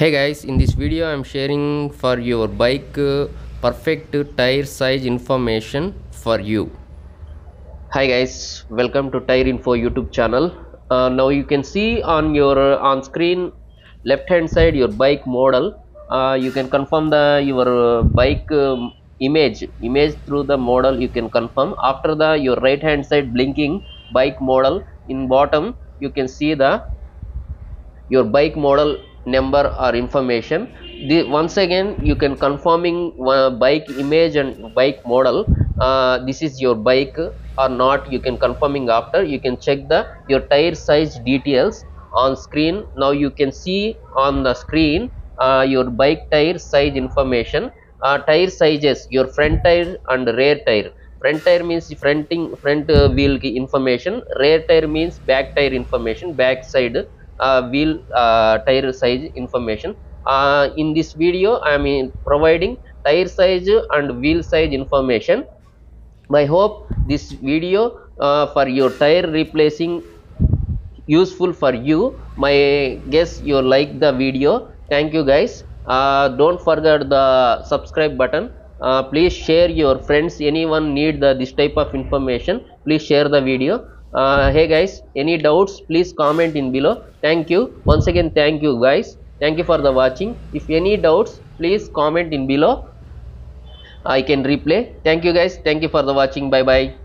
Hey guys, in this video I'm sharing for your bike perfect tire size information for you. Hi guys, welcome to Tire Info YouTube channel. Now you can see on your on screen left hand side your bike model. You can confirm the your bike image through the model. You can confirm after the your right hand side blinking bike model. In bottom you can see the your bike model number or information. Once again you can confirming bike image and bike model. This is your bike or not, you can confirming after. You can check the your tire size details on screen. Now you can see on the screen your bike tire size information. Tire sizes, your front tire and rear tire. Front tire means front wheel information. Rear tire means back tire information, back side wheel tire size information. In this video I am providing tire size and wheel size information. I hope this video for your tire replacing useful for you. My guess you like the video. Thank you guys. Don't forget the subscribe button. Please share your friends, anyone need this type of information, please share the video. Hey guys, any doubts please comment in below. Thank you once again. Thank you guys, thank you for the watching. If any doubts please comment in below, I can replay. Thank you guys, thank you for the watching. Bye bye.